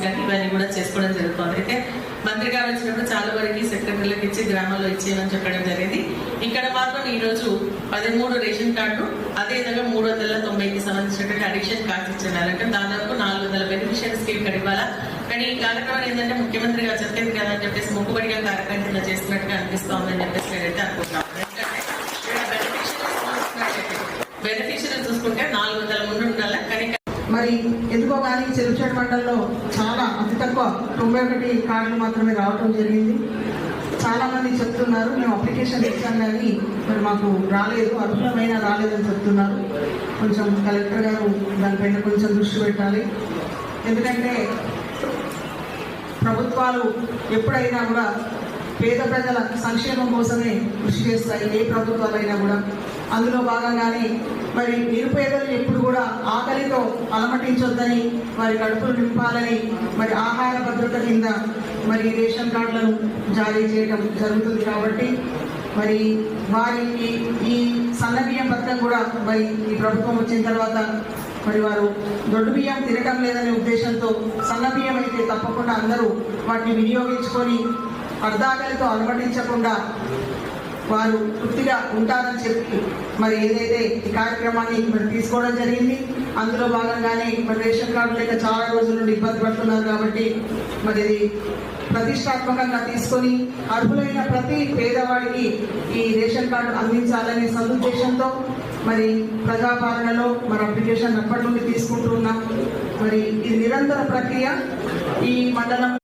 కానీ ఇవన్నీ కూడా చేసుకోవడం జరుగుతుంది. అయితే మంత్రి గారు వచ్చినప్పుడు చాలా వరకు సెక్రటరీలకు ఇచ్చి గ్రామాల్లో ఇచ్చేయమని చెప్పడం జరిగింది. ఇక్కడ మాత్రం ఈ రోజు 13 రేషన్ కార్డులు, అదేవిధంగా 390కి సంబంధించినటువంటి అడిషన్ కార్డ్స్ ఇచ్చారు. అంటే దాదాపు 400 బెనిఫిషియరీ స్కీమ్ ఇవ్వాలా. కానీ ఈ కార్యక్రమం ఏంటంటే ముఖ్యమంత్రి గారు చెప్పేది కదా అని చెప్పేసి మొక్కుబడిగా కార్యక్రమం కింద చేస్తున్నట్టుగా అనిపిస్తా ఉందని చెప్పేసి నేనైతే అనుకుంటాను. బెనిఫిషియరీ చూసుకుంటే 400 ముందు ఉండాలి. కానీ మరి ఎందుకో కానీ చెరువుచేడు మండలంలో చాలా అతి తక్కువ 91 కార్డులు మాత్రమే రావడం జరిగింది. చాలా మంది చెప్తున్నారు మేము అప్లికేషన్ ఇచ్చాం కానీ మరి మాకు రాలేదు, అర్హులమైన రాలేదని చెప్తున్నారు. కొంచెం కలెక్టర్ గారు దానిపైన కొంచెం దృష్టి పెట్టాలి. ఎందుకంటే ప్రభుత్వాలు ఎప్పుడైనా కూడా పేద ప్రజల సంక్షేమం కోసమే కృషి చేస్తాయి, ఏ ప్రభుత్వాలైనా కూడా. అందులో భాగంగానే మరి నిరుపేదలు ఎప్పుడు కూడా ఆకలితో అలమటించొద్దని, వారి కడుపులు నింపాలని మరి ఆహార భద్రత కింద మరి రేషన్ కార్డులను జారీ చేయడం జరుగుతుంది. కాబట్టి మరి వారికి ఈ సన్నబియ్యం పథకం కూడా మరి ఈ ప్రభుత్వం వచ్చిన తర్వాత మరి వారు దొడ్డు బియ్యం తినటం లేదనే ఉద్దేశంతో సన్నబియ్యం అయితే తప్పకుండా అందరూ వాటిని వినియోగించుకొని అర్ధాకలితో అలమటించకుండా వారు తృప్తిగా ఉంటారని చెప్పి మరి ఏదైతే ఈ కార్యక్రమాన్ని మరి తీసుకోవడం జరిగింది. అందులో భాగంగానే మరి రేషన్ కార్డు లేక చాలా రోజుల నుండి ఇబ్బంది పడుతున్నారు. కాబట్టి మరి ఇది ప్రతిష్టాత్మకంగా తీసుకొని అర్హులైన ప్రతి పేదవాడికి ఈ రేషన్ కార్డు అందించాలనే సదుద్దేశంతో మరి ప్రజాపాలనలో మరి అప్లికేషన్ అప్పటి నుండి తీసుకుంటూ ఉన్నాం. మరి ఇది నిరంతర ప్రక్రియ. ఈ మండలం